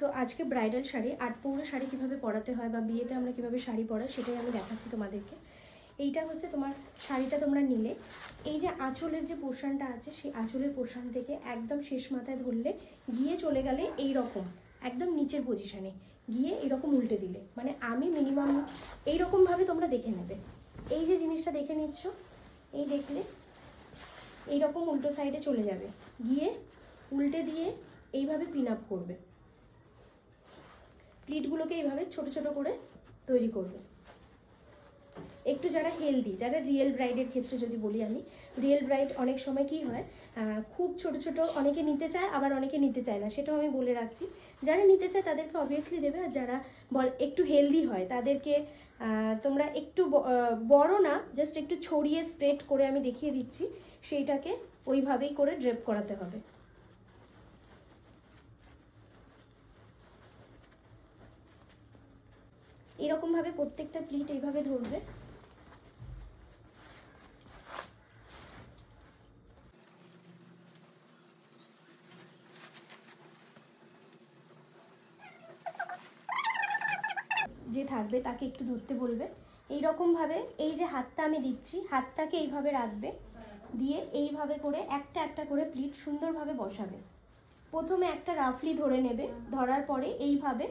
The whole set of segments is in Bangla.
তো আজকে ব্রাইডাল শাড়ি, আটপৌরে শাড়ি কীভাবে পরাতে হয় বা বিয়েতে আমরা কীভাবে শাড়ি পরাই সেটাই আমি দেখাচ্ছি তোমাদেরকে। এইটা হচ্ছে তোমার শাড়িটা তোমরা নিলে, এই যে আঁচলের যে পোর্শনটা আছে সেই আঁচলের পোর্শন থেকে একদম শেষ মাথায় ধরলে গিয়ে চলে গেলে এই রকম একদম নিচের পজিশানে গিয়ে এরকম উল্টে দিলে, মানে আমি মিনিমাম এইরকমভাবে তোমরা দেখে নেবে। এই যে জিনিসটা দেখে নিচ্ছ, এই দেখলে এইরকম উল্টো সাইডে চলে যাবে, গিয়ে উল্টে দিয়ে এইভাবে পিন আপ করবে, প্লিটগুলোকে এইভাবে ছোট ছোট করে তৈরি করবে। একটু যারা হেলদি, যারা রিয়েল ব্রাইডের ক্ষেত্রে যদি বলি আমি, রিয়েল ব্রাইড অনেক সময় কি হয়, খুব ছোট ছোট অনেকে নিতে চায়, আবার অনেকে নিতে চায় না, সেটাও আমি বলে রাখছি। যারা নিতে চায় তাদেরকে অবভিয়াসলি দেবে, আর যারা একটু হেলদি হয় তাদেরকে তোমরা একটু বড় না, জাস্ট একটু ছড়িয়ে স্প্রেড করে আমি দেখিয়ে দিচ্ছি, সেইটাকে ওইভাবেই করে ড্রেপ করাতে হবে। এরকমভাবে প্রত্যেকটা প্লিট এইভাবে ধরবে। যে থাকবে তাকে একটু ধরতে বলবে। এইরকমভাবে এই যে হাতটা আমি দিচ্ছি, হাতটাকে এইভাবে রাখবে, দিয়ে এইভাবে করে একটা একটা করে প্লিট সুন্দরভাবে বসাবে। প্রথমে একটা রাফলি ধরে নেবে, ধরার পরে এইভাবে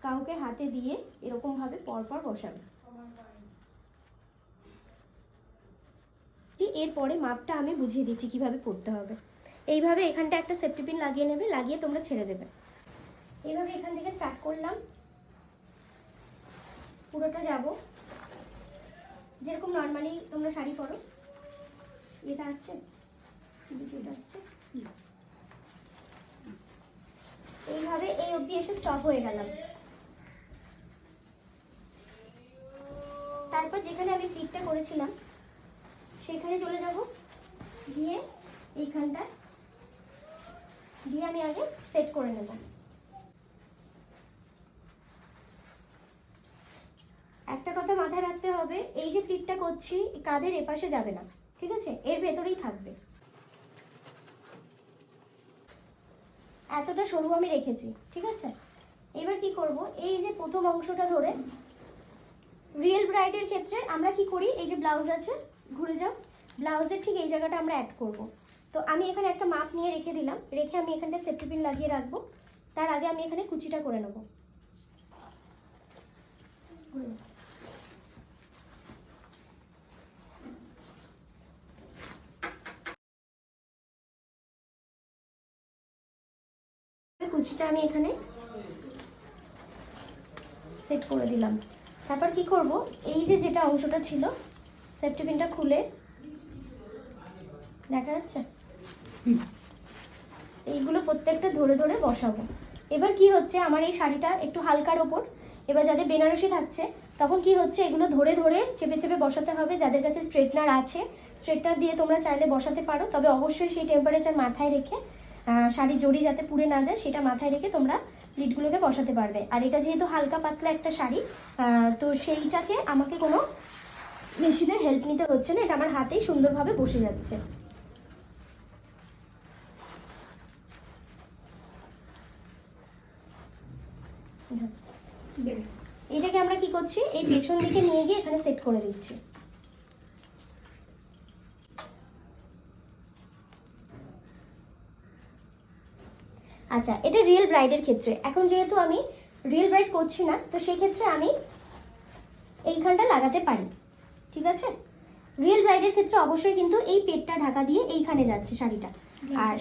কাউকে হাতে দিয়ে এরকমভাবে পরপর বসাবে। এরপরে মাপটা আমি বুঝিয়ে দিচ্ছি কিভাবে করতে হবে। এইভাবে এখানটা একটা সেফটি পিন লাগিয়ে নেবে, লাগিয়ে তোমরা ছেড়ে দেবে। এইভাবে এখান থেকে স্টার্ট করলাম, পুরোটা যাব যেরকম নর্মালি তোমরা শাড়ি পরো। এটা আসছে, এটা আসছে, এইভাবে এই অবধি এসে স্টপ হয়ে গেলাম। তারপর যেখানে আমি প্লিটটা করেছিলাম সেখানে চলে যাব, গিয়ে এইখানটা দিয়ে আমি আগে সেট করে নেব। একটা কথা মাথায় রাখতে হবে, এই যে প্লিটটা করছি কাঁধের এপাশে যাবে না, ঠিক আছে, এর ভেতরেই থাকবে। এতটা সরু আমি রেখেছি, ঠিক আছে। এবার কি করব, এই যে প্রথম অংশটা ধরে, রিয়েল ব্রাইডের ক্ষেত্রে আমরা কি করি, এই যে ব্লাউজ আছে, ঘুরে যাও, ব্লাউজের ঠিক এই জায়গাটা আমরা অ্যাড করব। তো আমি এখানে একটা মাপ নিয়ে রেখে দিলাম, রেখে আমি এখানটা সেফটি পিন লাগিয়ে রাখবো। তার আগে আমি এখানে কুচিটা করে নেব। কুচিটা আমি এখানে সেট করে দিলাম। তারপর কি করব, এই যে যেটা অংশটা ছিল সেফটি পিনটা খুলে, দেখা যাচ্ছে, এইগুলো প্রত্যেকটা ধরে ধরে বসাবো। এবার কি হচ্ছে, আমার এই শাড়িটা একটু হালকার ওপর, এবার যাদের বেনারসি থাকছে তখন কি হচ্ছে, এগুলো ধরে ধরে চেপে চেপে বসাতে হবে। যাদের কাছে স্ট্রেটনার আছে, স্ট্রেটনার দিয়ে তোমরা চাইলে বসাতে পারো, তবে অবশ্যই সেই টেম্পারেচার মাথায় রেখে, শাড়ির জড়ি যাতে পুড়ে না যায় সেটা মাথায় রেখে তোমরা প্লিটগুলোকে বসাতে পারবে। আর এটা যেহেতু হালকা পাতলা একটা শাড়ি, তো সেইটাকে আমাকে কোনো মেশিনের হেল্প নিতে হচ্ছে না, এটা আমার হাতেই সুন্দরভাবে বসে যাচ্ছে। এটাকে আমরা কি করছি, এই পেছন দিকে নিয়ে গিয়ে এখানে সেট করে দিচ্ছি। আচ্ছা, এটা রিয়েল ব্রাইডের ক্ষেত্রে। এখন যেহেতু আমি রিয়েল ব্রাইড করছি না, তো সেই ক্ষেত্রে আমি এইখানটা লাগাতে পারি, ঠিক আছে। রিয়েল ব্রাইডের ক্ষেত্রে অবশ্যই কিন্তু এই পেটটা ঢাকা দিয়ে এইখানে যাচ্ছে শাড়িটা, আর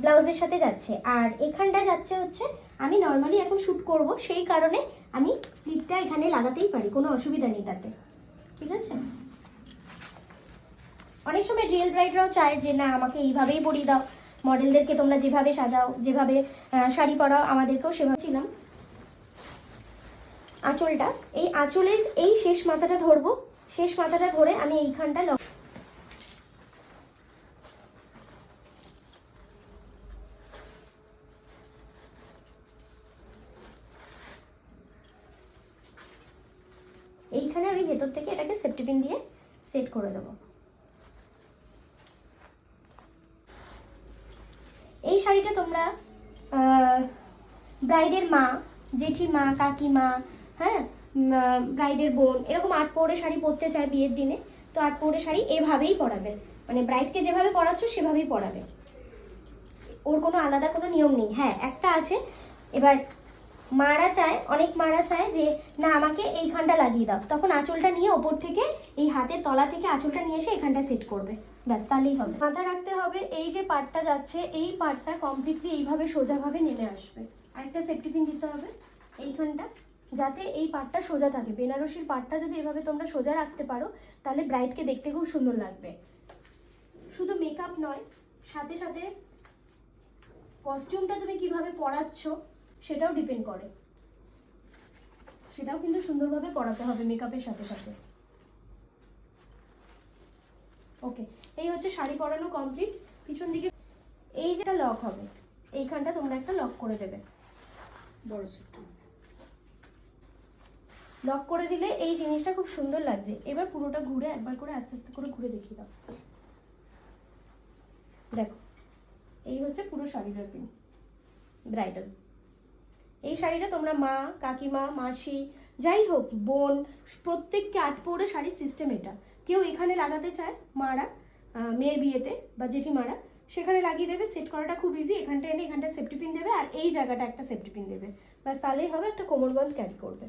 ব্লাউজের সাথে যাচ্ছে, আর এখানটা যাচ্ছে হচ্ছে, আমি নর্মালি এখন শ্যুট করব সেই কারণে আমি ক্লিপটা এখানে লাগাতেই পারি, কোনো অসুবিধা নেই তাতে, ঠিক আছে। অনেক সময় রিয়েল ব্রাইডরাও চায় যে না আমাকে এইভাবেই পরিয়ে দাও, মডেলদেরকে তোমরা যেভাবে সাজাও, যেভাবে শাড়ি পরাও আমাদেরকেও সেভাবে ছিলাম। আঁচলটা, এই আঁচলের এই শেষ মাথাটা ধরবো, শেষ মাথাটা ধরে আমি এইখানটা এইখানে আমি ভেতর থেকে এটাকে সেফটি পিন দিয়ে সেট করে দেবো। এই শাড়িটা তোমরা ব্রাইডের মা, জেঠিমা, কাকিমা, হ্যাঁ, ব্রাইডের বোন এরকম আট পৌরে শাড়ি পরতে চায় বিয়ের দিনে, তো আট পৌরে শাড়ি এভাবেই পরাবে, মানে ব্রাইডকে যেভাবে পরাচ্ছ সেভাবেই পরাবে, ওর কোনো আলাদা কোনো নিয়ম নেই। হ্যাঁ একটা আছে, এবার মারা চায়, অনেক মারা চায় যে না আমাকে এইখানটা লাগিয়ে দাও, তখন আঁচলটা নিয়ে ওপর থেকে এই হাতের তলা থেকে আঁচলটা নিয়ে এসে এখানটা সেট করবে, ব্যাস তাহলেই হবে। মাথায় রাখতে হবে এই যে পার্টটা যাচ্ছে এই পার্টটা কমপ্লিটলি এইভাবে সোজাভাবে নেমে আসবে। আরেকটা সেফটি পিন দিতে হবে এইখানটা, যাতে এই পার্টটা সোজা থাকে। বেনারসির পার্টটা যদি এভাবে তোমরা সোজা রাখতে পারো তাহলে ব্রাইডকে দেখতে খুব সুন্দর লাগবে। শুধু মেকআপ নয়, সাথে সাথে কস্টিউমটা তুমি কিভাবে পরাচ্ছ সেটাও ডিপেন্ড করে, সেটাও কিন্তু সুন্দরভাবে পরাতে হবে মেকআপের সাথে সাথে। ওকে, এই হচ্ছে শাড়ি পরানো কমপ্লিট। পিছন দিকে এই যেটা লক হবে এইখানটা তোমরা একটা লক করে দেবে, বড় ছোট লক করে দিলে এই জিনিসটা খুব সুন্দর লাগছে। এবার পুরোটা ঘুরে একবার করে আস্তে আস্তে করে ঘুরে দেখিয়ে দাও। দেখো এই হচ্ছে পুরো শাড়ির পিন ব্রাইডাল। এই শাড়িটা তোমরা মা, কাকিমা, মাসি, যাই হোক বোন, প্রত্যেককে আট পৌরে শাড়ির সিস্টেম এটা। কেউ এখানে লাগাতে চায় মারা মেয়ের বিয়েতে বা জেঠিমারা, সেখানে লাগিয়ে দেবে, সেট করাটা খুব ইজি। এখানটা এনে এখানটা সেফটি পিন দেবে আর এই জায়গাটা একটা সেফটি পিন দেবে, ব্যাস তাহলেই হবে, একটা কোমরবন্ধ ক্যারি করবে।